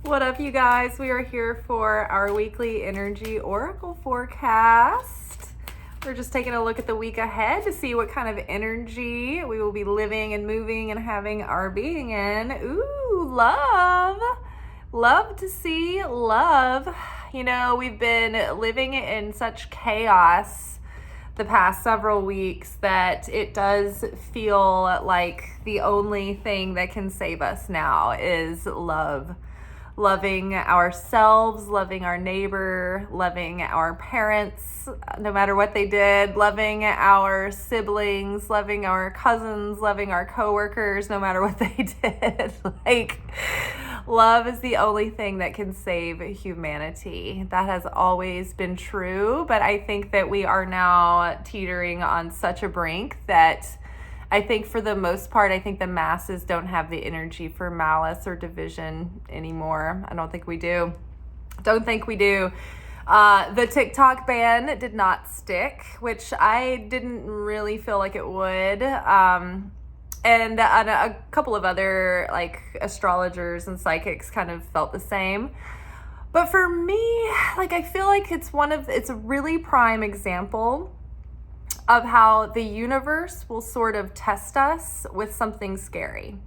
What up, you guys? We are here for our weekly energy oracle forecast. We're just taking a look at the week ahead to see what kind of energy we will be living and moving and having our being in. Ooh, love. Love to see love. You know, we've been living in such chaos the past several weeks that it does feel like the only thing that can save us now is love. Loving ourselves, loving our neighbor, loving our parents, no matter what they did, loving our siblings, loving our cousins, loving our coworkers, no matter what they did. Love is the only thing that can save humanity. That has always been true, but I think that we are now teetering on such a brink that I think for the most part, I think the masses don't have the energy for malice or division anymore. I don't think we do. The TikTok ban did not stick, which I didn't really feel like it would. And a couple of other astrologers and psychics kind of felt the same. But for me, I feel like it's a really prime example of how the universe will sort of test us with something scary.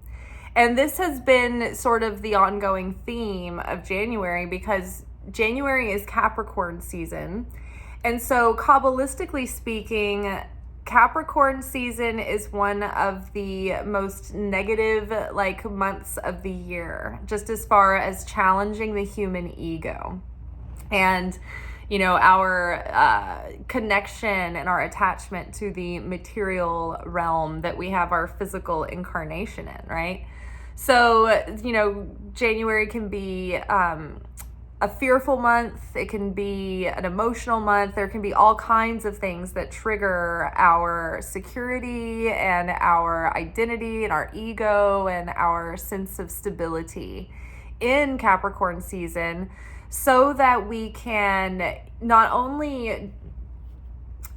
And this has been sort of the ongoing theme of January, because January is Capricorn season. And so Kabbalistically speaking, Capricorn season is one of the most negative months of the year, just as far as challenging the human ego. And our connection and our attachment to the material realm that we have our physical incarnation in, right? So, January can be a fearful month. It can be an emotional month. There can be all kinds of things that trigger our security and our identity and our ego and our sense of stability in Capricorn season, so that we can not only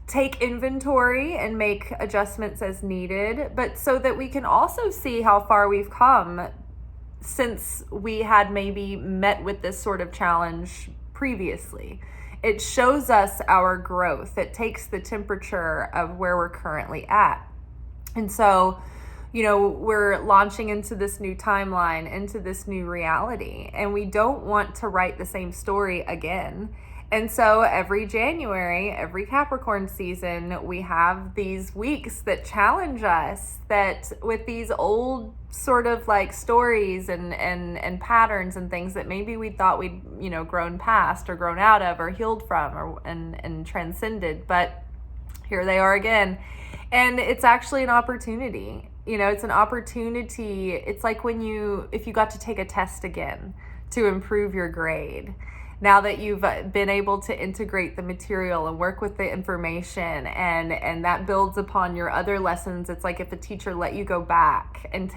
take inventory and make adjustments as needed, but so that we can also see how far we've come since we had maybe met with this sort of challenge previously. It shows us our growth. It takes the temperature of where we're currently at. And so, we're launching into this new timeline, into this new reality, and we don't want to write the same story again. And so every January, every Capricorn season, we have these weeks that challenge us, that with these old sort of stories and patterns and things that maybe we thought we'd, grown past or grown out of or healed from and transcended, but here they are again. And it's actually an opportunity. It's an opportunity. It's like if you got to take a test again to improve your grade. Now that you've been able to integrate the material and work with the information, and that builds upon your other lessons. It's like if a teacher let you go back and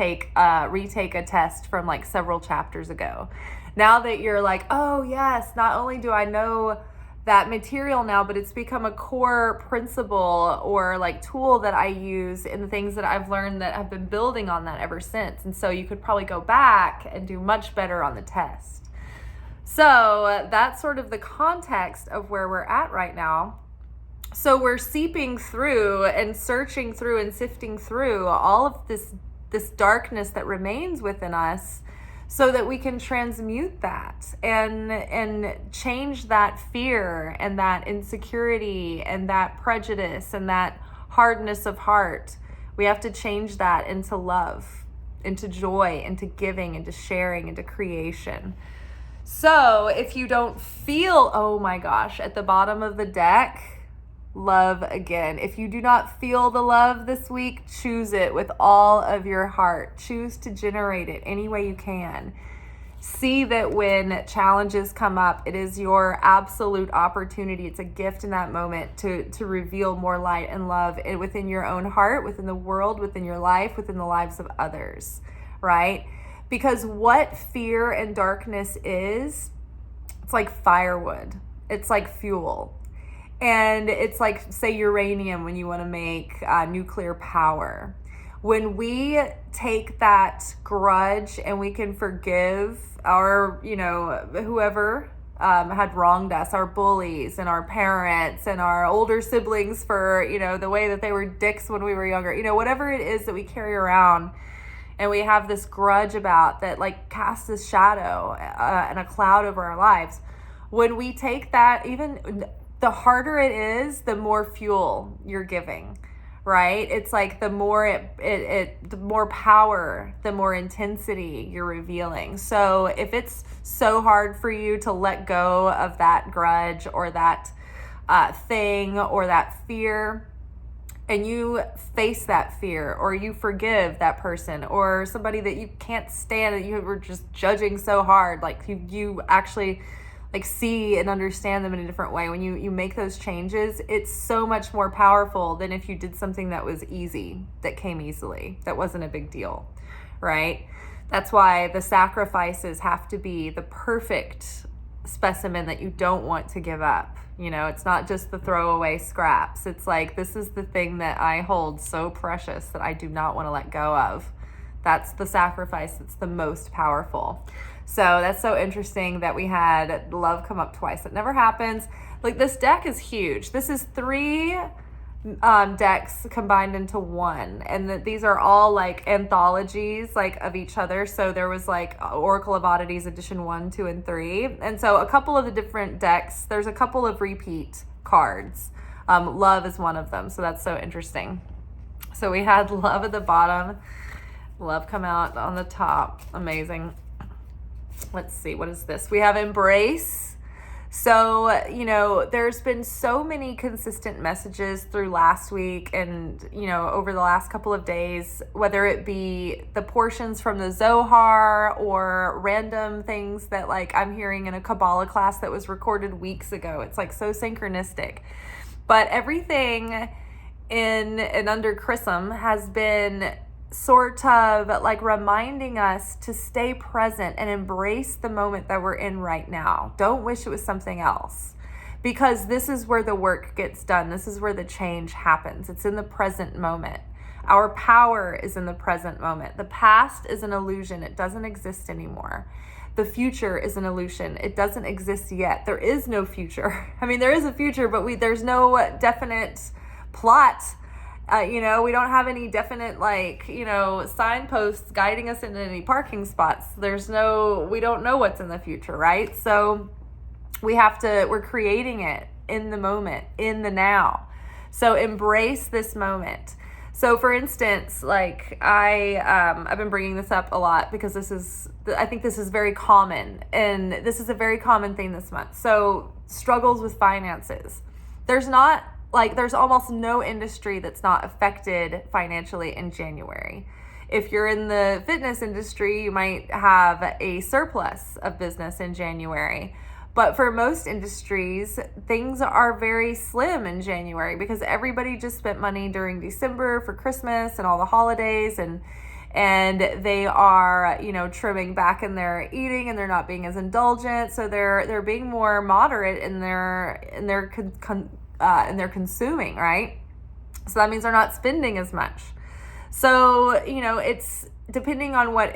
retake a test from several chapters ago. Now that you're like, oh yes, not only do I know that material now, but it's become a core principle or tool that I use in the things that I've learned that have been building on that ever since. And so you could probably go back and do much better on the test. So that's sort of the context of where we're at right now. So we're seeping through and searching through and sifting through all of this darkness that remains within us, so that we can transmute that and change that fear and that insecurity and that prejudice and that hardness of heart. We have to change that into love, into joy, into giving, into sharing, into creation. So if you don't feel, oh my gosh, at the bottom of the deck, love again. If you do not feel the love this week, choose it with all of your heart. Choose to generate it any way you can. See that when challenges come up, it is your absolute opportunity. It's a gift in that moment to reveal more light and love within your own heart, within the world, within your life, within the lives of others, right? Because what fear and darkness is, it's like firewood. It's like fuel. And it's like, say, uranium when you want to make nuclear power. When we take that grudge and we can forgive our, whoever had wronged us, our bullies and our parents and our older siblings for, the way that they were dicks when we were younger, whatever it is that we carry around and we have this grudge about that, like, casts this shadow and a cloud over our lives. When we take that, even the harder it is, the more fuel you're giving, right? It's like the more the more power, the more intensity you're revealing. So if it's so hard for you to let go of that grudge or that thing or that fear, and you face that fear, or you forgive that person or somebody that you can't stand, that you were just judging so hard, like you actually like see and understand them in a different way. When you make those changes, it's so much more powerful than if you did something that was easy, that came easily, that wasn't a big deal, right? That's why the sacrifices have to be the perfect specimen that you don't want to give up. It's not just the throwaway scraps. It's like, this is the thing that I hold so precious that I do not want to let go of. That's the sacrifice that's the most powerful. So that's so interesting that we had love come up twice. It never happens. Like, this deck is huge. This is 3 decks combined into one, and these are all like anthologies, like, of each other. So there was like Oracle of Oddities edition 1, 2, and 3, and so a couple of the different decks, there's a couple of repeat cards. Love is one of them, so that's so interesting. So we had love at the bottom, love come out on the top. Amazing. Let's see, what is this? We have embrace. So, there's been so many consistent messages through last week and, over the last couple of days, whether it be the portions from the Zohar or random things that, like, I'm hearing in a Kabbalah class that was recorded weeks ago. It's like so synchronistic. But everything in and under Chrism has been sort of like reminding us to stay present and embrace the moment that we're in right now. Don't wish it was something else, because this is where the work gets done. This is where the change happens. It's in the present moment. Our power is in the present moment. The past is an illusion. It doesn't exist anymore. The future is an illusion. It doesn't exist yet. There is no future. I mean, there is a future, but there's no definite plot. We don't have any definite, signposts guiding us into any parking spots. We don't know what's in the future, right? So we're creating it in the moment, in the now. So embrace this moment. So for instance, like I've been bringing this up a lot because I think this is very common, and this is a very common thing this month. So struggles with finances. There's almost no industry that's not affected financially in January. If you're in the fitness industry, you might have a surplus of business in January. But for most industries, things are very slim in January because everybody just spent money during December for Christmas and all the holidays, and they are, trimming back in their eating, and they're not being as indulgent. So they're being more moderate in their consuming, right? So that means they're not spending as much. So, it's depending on what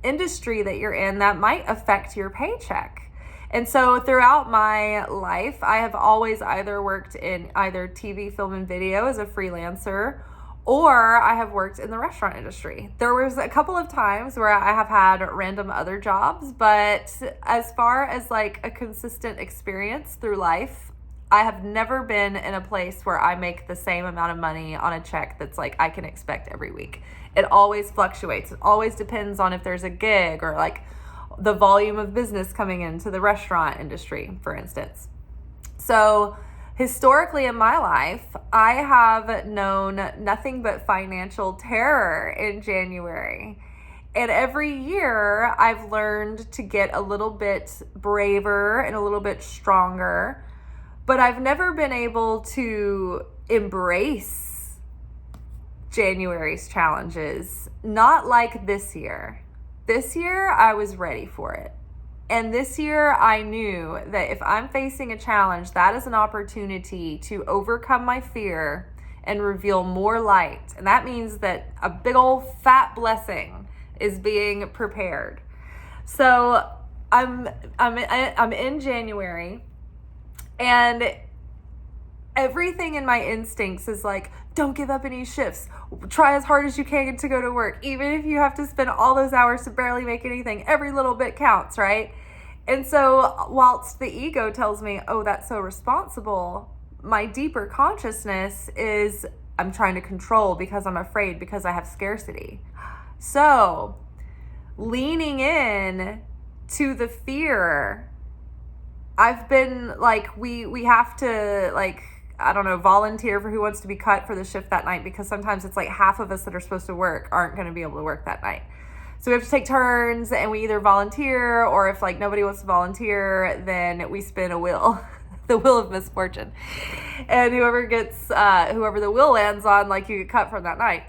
industry that you're in, that might affect your paycheck. And so throughout my life, I have always either worked in either TV, film, and video as a freelancer, or I have worked in the restaurant industry. There was a couple of times where I have had random other jobs, but as far as like a consistent experience through life, I have never been in a place where I make the same amount of money on a check that's like I can expect every week. It always fluctuates. It always depends on if there's a gig or like the volume of business coming into the restaurant industry, for instance. So historically in my life, I have known nothing but financial terror in January. And every year I've learned to get a little bit braver and a little bit stronger, but I've never been able to embrace January's challenges, not like this year. This year, I was ready for it. And this year, I knew that if I'm facing a challenge, that is an opportunity to overcome my fear and reveal more light. And that means that a big old fat blessing is being prepared. So I'm in January, and everything in my instincts is like, don't give up any shifts. Try as hard as you can to go to work. Even if you have to spend all those hours to barely make anything, every little bit counts, right? And so whilst the ego tells me, oh, that's so responsible, my deeper consciousness is I'm trying to control because I'm afraid, because I have scarcity. So leaning in to the fear, I've been like, we have to, like, I don't know, volunteer for who wants to be cut for the shift that night, because sometimes it's like half of us that are supposed to work aren't going to be able to work that night. So we have to take turns, and we either volunteer, or if like nobody wants to volunteer, then we spin a wheel, the wheel of misfortune. And whoever the wheel lands on, like, you get cut from that night.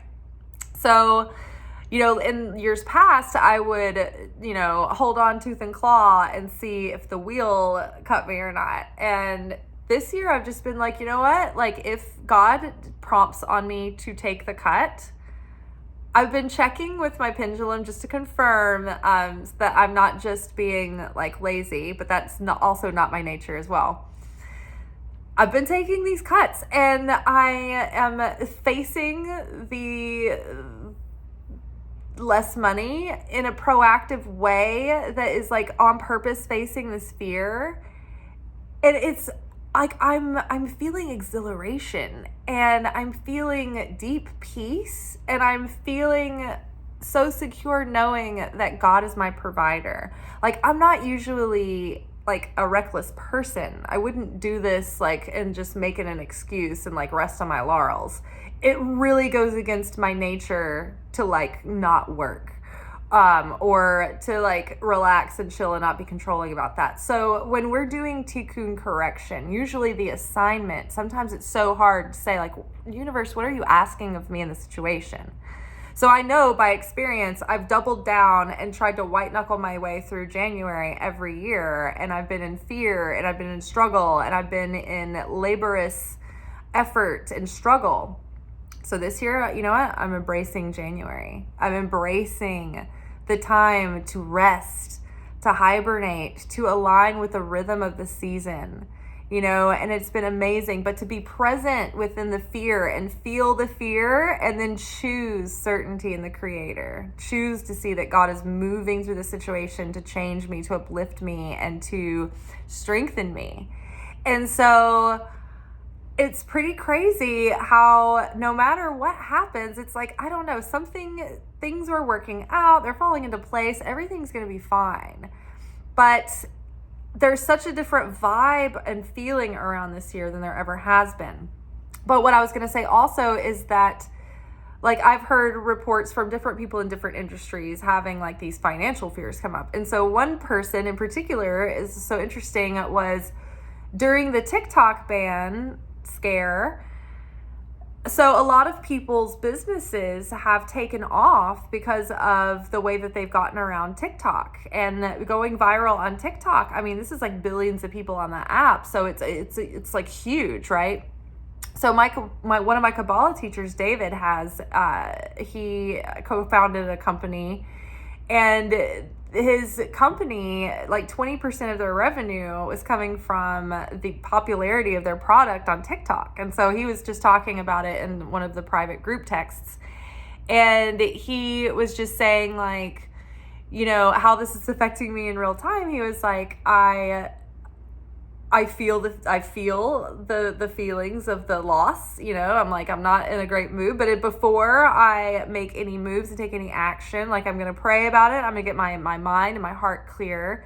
So, you know, in years past, I would, you know, hold on tooth and claw and see if the wheel cut me or not. And this year I've just been like, you know what? Like, if God prompts on me to take the cut, I've been checking with my pendulum just to confirm that I'm not just being like lazy, but that's also not my nature as well. I've been taking these cuts, and I am facing the less money in a proactive way that is like on purpose facing this fear. And it's like I'm feeling exhilaration, and I'm feeling deep peace, and I'm feeling so secure knowing that God is my provider. Like, I'm not usually like a reckless person. I wouldn't do this like and just make it an excuse and like rest on my laurels. It really goes against my nature to like not work, or to like relax and chill and not be controlling about that. So when we're doing tikkun correction, usually the assignment, sometimes it's so hard to say like, universe, what are you asking of me in this situation? So I know by experience, I've doubled down and tried to white knuckle my way through January every year. And I've been in fear, and I've been in struggle, and I've been in laborious effort and struggle. So this year, you know what? I'm embracing January. I'm embracing the time to rest, to hibernate, to align with the rhythm of the season, you know, and it's been amazing. But to be present within the fear and feel the fear, and then choose certainty in the Creator. Choose to see that God is moving through the situation to change me, to uplift me, and to strengthen me. And so it's pretty crazy how no matter what happens, it's like, I don't know, things are working out, they're falling into place, everything's going to be fine. But there's such a different vibe and feeling around this year than there ever has been. But what I was going to say also is that, like, I've heard reports from different people in different industries having like these financial fears come up. And so one person in particular is so interesting, was during the TikTok ban scare. So a lot of people's businesses have taken off because of the way that they've gotten around TikTok and going viral on TikTok. I mean, this is like billions of people on the app. So it's like huge, right? So one of my Kabbalah teachers, David, he co-founded a company, and his company, like 20% of their revenue was coming from the popularity of their product on TikTok. And so he was just talking about it in one of the private group texts. And he was just saying, like, you know, how this is affecting me in real time. He was like, I feel the feelings of the loss, you know. I'm like, I'm not in a great mood, but before I make any moves and take any action, like, I'm going to pray about it. I'm going to get my mind and my heart clear.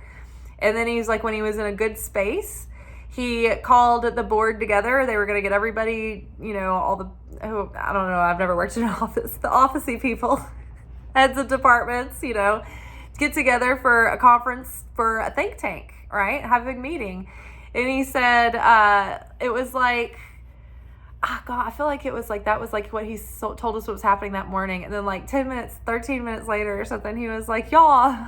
And then he's like, when he was in a good space, he called the board together. They were going to get everybody, you know, I don't know, I've never worked in an office, the officey people, heads of departments, you know, get together for a conference, for a think tank, right? Have a big meeting. And he said, it was like, God, I feel like it was like, that was like what he told us what was happening that morning. And then like 13 minutes later or something, he was like, y'all,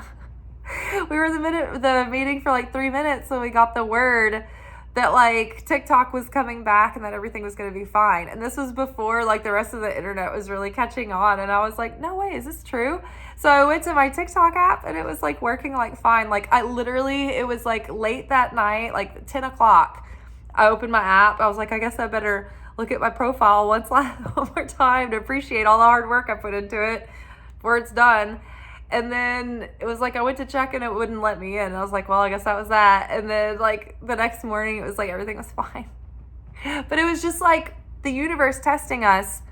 we were in the meeting for like 3 minutes, so we got the word that like TikTok was coming back and that everything was going to be fine. And this was before like the rest of the internet was really catching on. And I was like, no way, is this true? So I went to my TikTok app and it was like working like fine. Like I literally, it was like late that night, like 10 o'clock. I opened my app. I was like, I guess I better look at my profile one more time to appreciate all the hard work I put into it before it's done. And then it was like I went to check and it wouldn't let me in. And I was like, well, I guess that was that. And then like the next morning it was like everything was fine. But it was just like the universe testing us.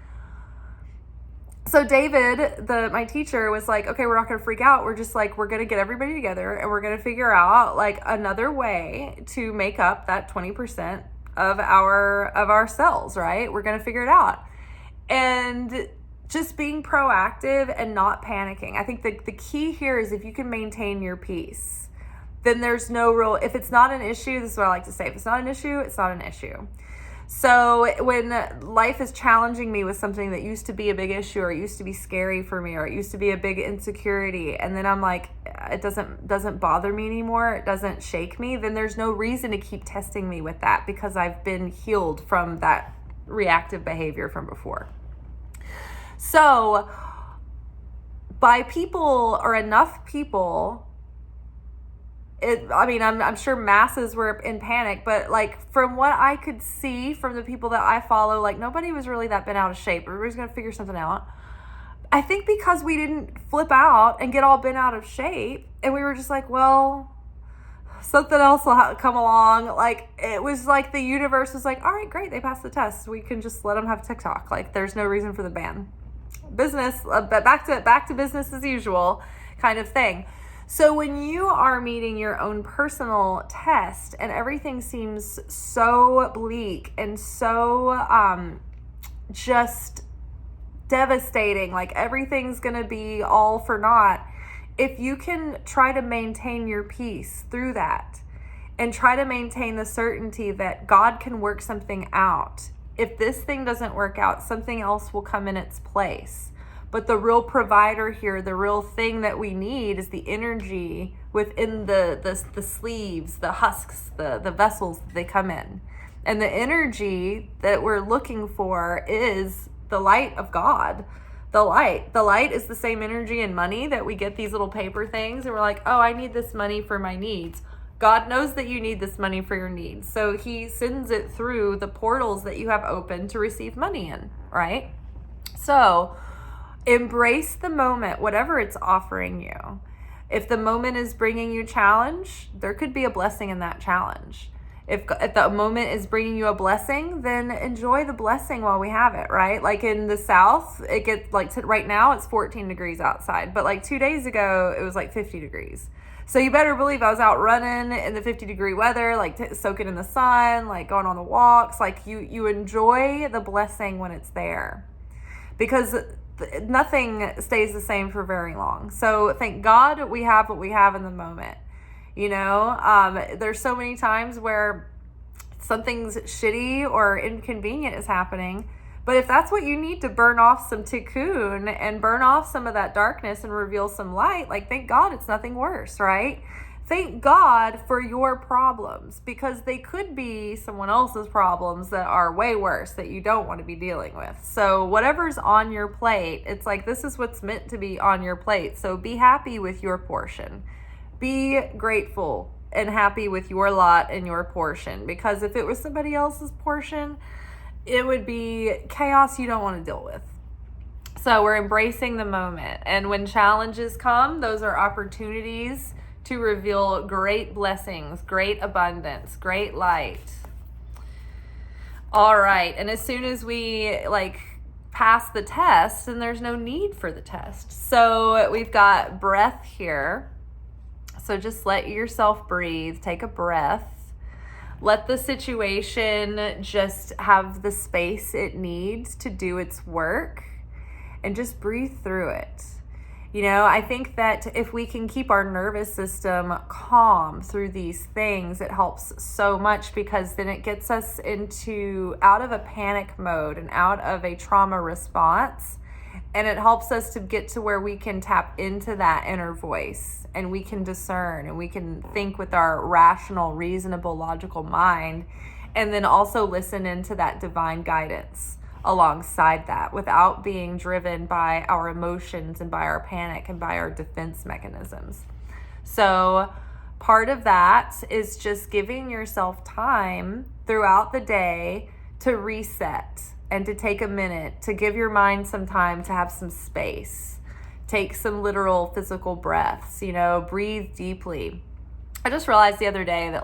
So David, my teacher, was like, okay, we're not going to freak out. We're just like, we're going to get everybody together and we're going to figure out like another way to make up that 20% of our cells, right? We're going to figure it out. And just being proactive and not panicking. I think the key here is if you can maintain your peace, then there's no real, if it's not an issue, this is what I like to say, if it's not an issue, it's not an issue. So when life is challenging me with something that used to be a big issue or it used to be scary for me or it used to be a big insecurity, and then I'm like, it doesn't bother me anymore, it doesn't shake me, then there's no reason to keep testing me with that because I've been healed from that reactive behavior from before. So by people or enough people, I'm sure masses were in panic, but like from what I could see from the people that I follow, like nobody was really that bent out of shape. Everybody's going to figure something out. I think because we didn't flip out and get all bent out of shape and we were just like, well, something else will come along. Like it was like the universe was like, all right, great. They passed the test. We can just let them have TikTok. Like there's no reason for the ban. Business, but back to business as usual kind of thing. So when you are meeting your own personal test and everything seems so bleak and so just devastating, like everything's gonna be all for naught, if you can try to maintain your peace through that and try to maintain the certainty that God can work something out. If this thing doesn't work out, something else will come in its place. But the real provider here, the real thing that we need is the energy within the sleeves, the husks, the vessels that they come in. And the energy that we're looking for is the light of God. The light is the same energy in money that we get these little paper things and we're like, oh, I need this money for my needs. God knows that you need this money for your needs. So he sends it through the portals that you have open to receive money in, right? So embrace the moment, whatever it's offering you. If the moment is bringing you challenge, there could be a blessing in that challenge. If the moment is bringing you a blessing, then enjoy the blessing while we have it, right? Like in the South, it gets like right now it's 14 degrees outside, but like 2 days ago, it was like 50 degrees. So you better believe I was out running in the 50-degree weather, like soaking in the sun, like going on the walks. Like you enjoy the blessing when it's there because nothing stays the same for very long. So thank God we have what we have in the moment. You know, there's so many times where something's shitty or inconvenient is happening. But if that's what you need to burn off some tikkun and burn off some of that darkness and reveal some light, like thank God it's nothing worse, right? Thank God for your problems because they could be someone else's problems that are way worse that you don't want to be dealing with. So whatever's on your plate, it's like this is what's meant to be on your plate. So be happy with your portion. Be grateful and happy with your lot and your portion because if it was somebody else's portion, it would be chaos you don't want to deal with. So we're embracing the moment. And when challenges come, those are opportunities to reveal great blessings, great abundance, great light. All right. And as soon as we pass the test, then there's no need for the test. So we've got breath here. So just let yourself breathe. Take a breath. Let the situation just have the space it needs to do its work and just breathe through it. You know, I think that if we can keep our nervous system calm through these things, it helps so much because then it gets us out of a panic mode and out of a trauma response And it helps us to get to where we can tap into that inner voice, and we can discern, and we can think with our rational, reasonable, logical mind, and then also listen into that divine guidance alongside that without being driven by our emotions and by our panic and by our defense mechanisms. So part of that is just giving yourself time throughout the day to reset and to take a minute, to give your mind some time to have some space. Take some literal physical breaths, breathe deeply. I just realized the other day that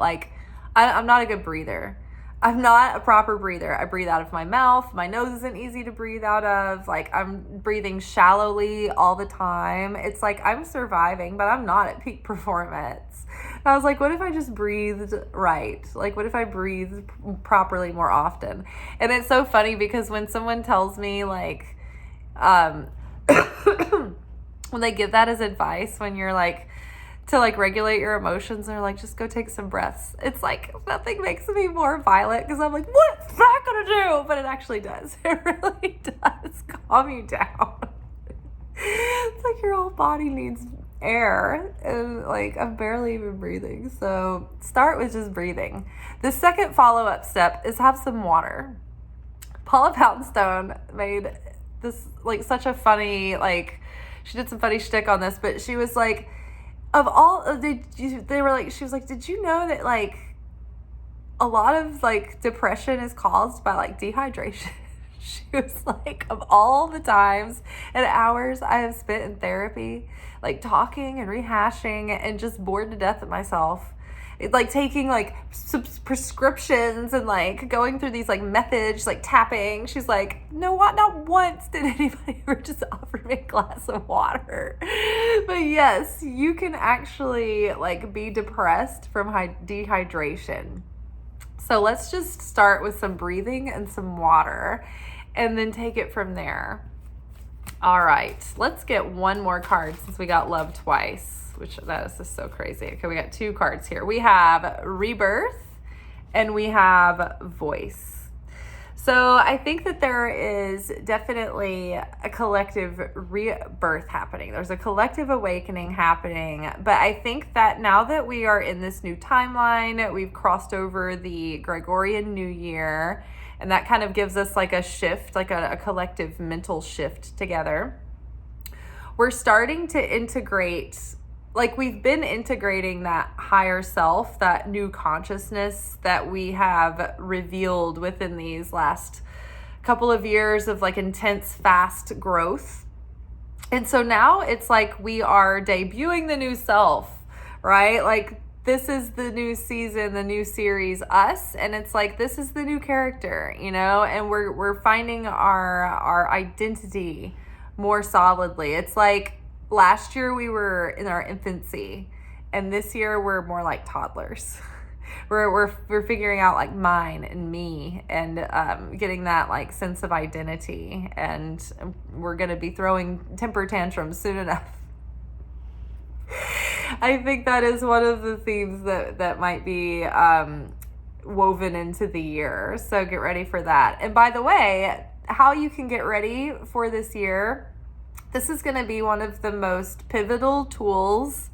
I'm not a good breather. I'm not a proper breather. I breathe out of my mouth. My nose isn't easy to breathe out of. I'm breathing shallowly all the time. It's I'm surviving, but I'm not at peak performance. And I was like, what if I just breathed right? What if I breathed properly more often? And it's so funny because when someone tells me when they give that as advice, when you're to regulate your emotions, and they're just go take some breaths. It's nothing makes me more violent because I'm what's that gonna do? But it actually does. It really does calm you down. It's your whole body needs air, and I'm barely even breathing. So start with just breathing. The second follow-up step is have some water. Paula Poundstone made this such a funny she did some funny shtick on this, but she was of all of they were she was did you know that a lot of depression is caused by dehydration? She was of all the times and hours I have spent in therapy, talking and rehashing and just bored to death of myself, taking prescriptions and going through these methods, tapping. She's no, not once did anybody ever just offer me a glass of water. But yes, you can actually be depressed from dehydration. So let's just start with some breathing and some water, and then take it from there. All right, let's get one more card since we got love twice, which that is just so crazy. Okay, we got two cards here. We have rebirth and we have voice. So I think that there is definitely a collective rebirth happening. There's a collective awakening happening. But I think that now that we are in this new timeline, we've crossed over the Gregorian New Year, and that kind of gives us a shift, a collective mental shift together. We're starting to integrate, we've been integrating that higher self, that new consciousness that we have revealed within these last couple of years of intense, fast growth. And so now it's we are debuting the new self, right? This is the new season, the new series, us, and it's this is the new character, and we're finding our identity more solidly. It's last year we were in our infancy, and this year we're more like toddlers. we're figuring out mine and me, and getting that sense of identity, and we're gonna be throwing temper tantrums soon enough. I think that is one of the themes that might be woven into the year. So get ready for that. And by the way, how you can get ready for this year, this is going to be one of the most pivotal tools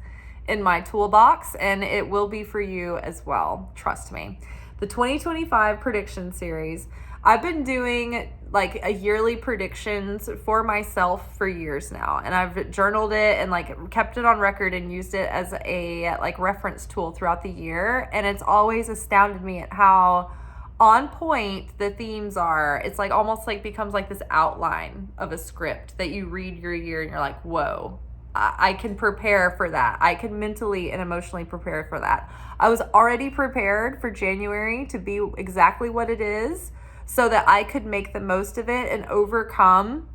in my toolbox, and it will be for you as well. Trust me. The 2025 prediction series, I've been doing a yearly predictions for myself for years now, and I've journaled it and kept it on record and used it as a reference tool throughout the year, and it's always astounded me at how on point the themes are. It's almost becomes this outline of a script that you read your year and you're whoa, I can prepare for that. I can mentally and emotionally prepare for that. I was already prepared for January to be exactly what it is, so that I could make the most of it and overcome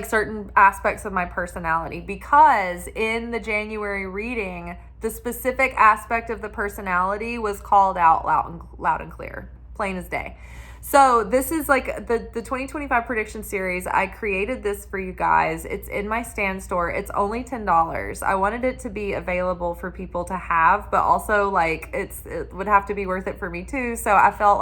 certain aspects of my personality, because in the January reading, the specific aspect of the personality was called out loud and clear, plain as day. So this is the 2025 prediction series. I created this for you guys. It's in my Stan store. It's only $10. I wanted it to be available for people to have, but also it would have to be worth it for me too. So I felt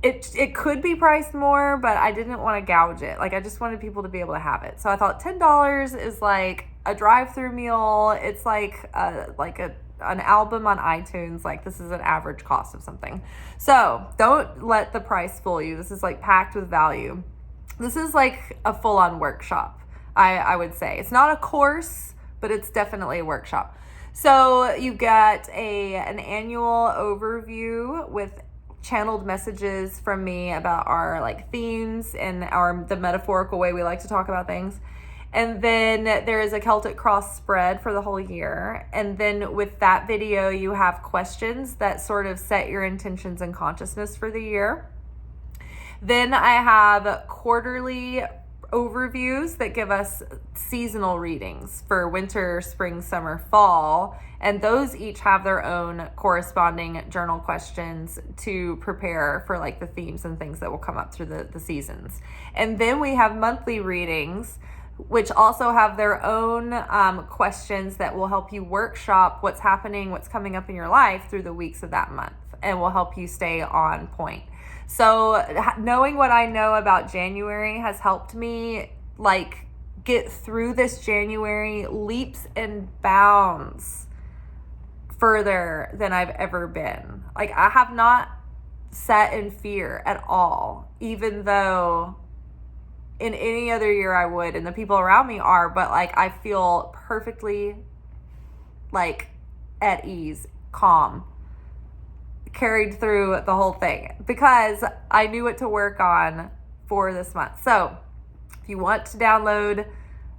it could be priced more, but I didn't want to gouge it. Like, I just wanted people to be able to have it. So I thought $10 is like a drive-through meal. It's like an album on iTunes. Like, this is an average cost of something. So don't let the price fool you. This is like packed with value. This is like a full-on workshop, I would say. It's not a course, but it's definitely a workshop. So you get an annual overview with channeled messages from me about our like themes and the metaphorical way we like to talk about things. And then there is a Celtic cross spread for the whole year. And then with that video, you have questions that sort of set your intentions and consciousness for the year. Then I have quarterly overviews that give us seasonal readings for winter, spring, summer, fall. And those each have their own corresponding journal questions to prepare for like the themes and things that will come up through the seasons. And then we have monthly readings, which also have their own questions that will help you workshop what's happening, what's coming up in your life through the weeks of that month, and will help you stay on point. So knowing what I know about January has helped me like get through this January leaps and bounds further than I've ever been. Like, I have not sat in fear at all, even though in any other year I would, and the people around me are, but like I feel perfectly like at ease, calm, carried through the whole thing because I knew what to work on for this month. So if you want to download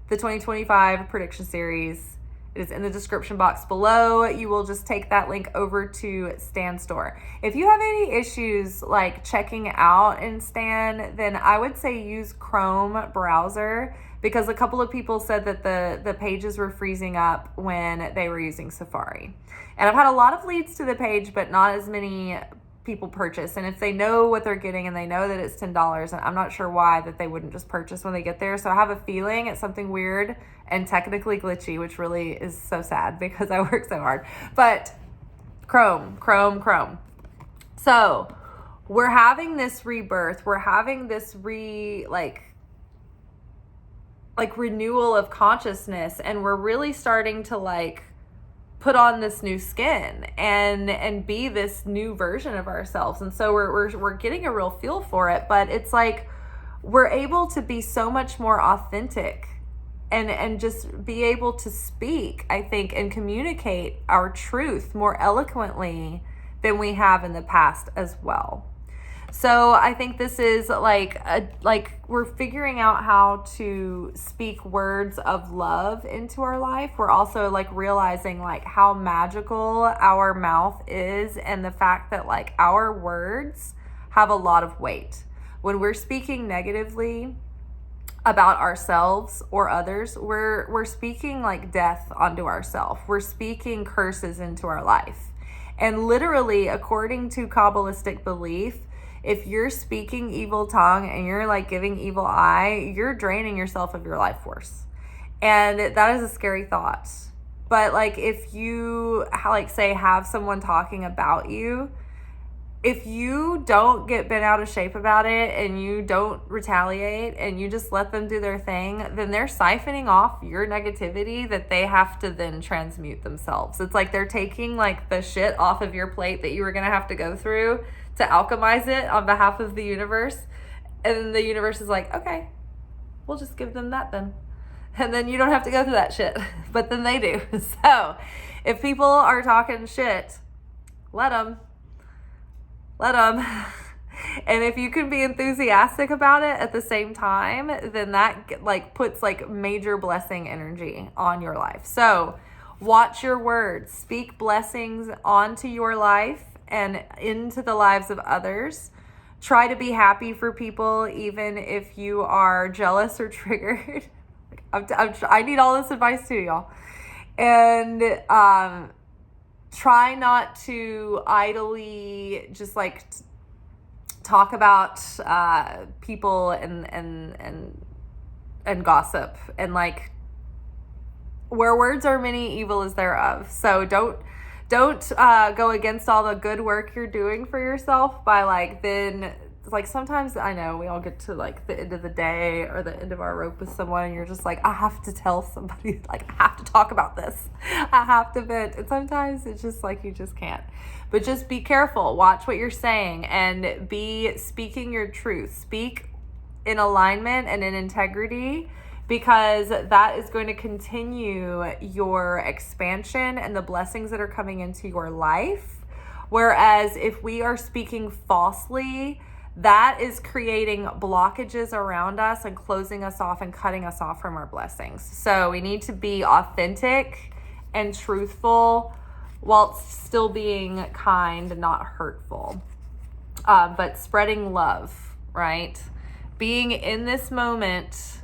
the 2025 prediction series, it is in the description box below. You will just take that link over to Stan Store. If you have any issues like checking out in Stan, then I would say use Chrome browser, because a couple of people said that the pages were freezing up when they were using Safari. And I've had a lot of leads to the page, but not as many people purchase. And if they know what they're getting and they know that it's $10, and I'm not sure why that they wouldn't just purchase when they get there. So I have a feeling it's something weird and technically glitchy, which really is so sad because I work so hard. But Chrome. So we're having this rebirth. We're having this renewal of consciousness, and we're really starting to like put on this new skin and be this new version of ourselves. And so we're getting a real feel for it, but it's like we're able to be so much more authentic and just be able to speak, I think, and communicate our truth more eloquently than we have in the past as well. So I think this is like we're figuring out how to speak words of love into our life. We're also like realizing like how magical our mouth is, and the fact that like our words have a lot of weight. When we're speaking negatively about ourselves or others, we're speaking like death onto ourselves. We're speaking curses into our life. And literally, according to Kabbalistic belief, if you're speaking evil tongue and you're like giving evil eye, you're draining yourself of your life force. And that is a scary thought. But like if you like say have someone talking about you, if you don't get bent out of shape about it and you don't retaliate and you just let them do their thing, then they're siphoning off your negativity that they have to then transmute themselves. It's like they're taking like the shit off of your plate that you were going to have to go through to alchemize it on behalf of the universe. And the universe is like, okay, we'll just give them that then. And then you don't have to go through that shit. But then they do. So if people are talking shit, let them. And if you can be enthusiastic about it at the same time, then that like puts like major blessing energy on your life. So watch your words, speak blessings onto your life and into the lives of others. Try to be happy for people, even if you are jealous or triggered. I need all this advice too, y'all. And try not to idly just like talk about people and gossip, and like where words are many, evil is thereof. So don't go against all the good work you're doing for yourself by like then like sometimes I know we all get to like the end of the day or the end of our rope with someone and you're just like, I have to tell somebody, like I have to talk about this. I have to vent. And sometimes it's just like you just can't. But just be careful. Watch what you're saying and be speaking your truth. Speak in alignment and in integrity, because that is going to continue your expansion and the blessings that are coming into your life. Whereas if we are speaking falsely, that is creating blockages around us and closing us off and cutting us off from our blessings. So we need to be authentic and truthful while still being kind and not hurtful. But spreading love, right? Being in this moment,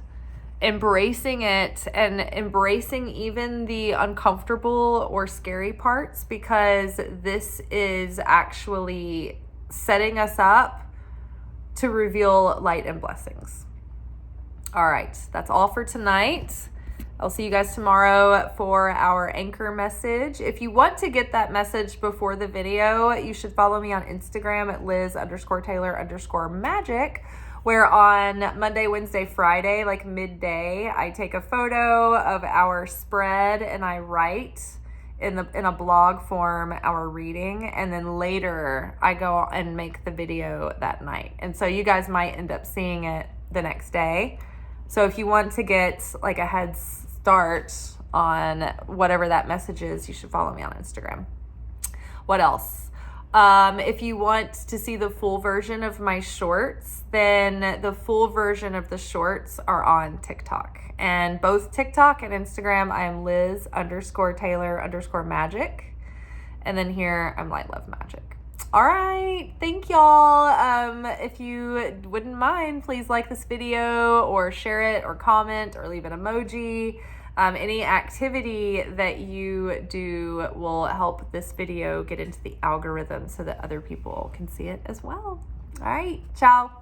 embracing it, and embracing even the uncomfortable or scary parts, because this is actually setting us up to reveal light and blessings. All right, that's all for tonight. I'll see you guys tomorrow for our anchor message. If you want to get that message before the video, you should follow me on Instagram at Liz_Taylor_magic, where on Monday, Wednesday, Friday, like midday, I take a photo of our spread and I write in a blog form our reading, and then later I go and make the video that night. And so you guys might end up seeing it the next day. So if you want to get like a head start on whatever that message is, you should follow me on Instagram. What else? If you want to see the full version of my shorts, then the full version of the shorts are on TikTok. And both TikTok and Instagram, I am Liz_Taylor_magic. And then here, I'm Light Love Magic. All right. Thank y'all. If you wouldn't mind, please like this video or share it or comment or leave an emoji. Any activity that you do will help this video get into the algorithm so that other people can see it as well. All right. Ciao.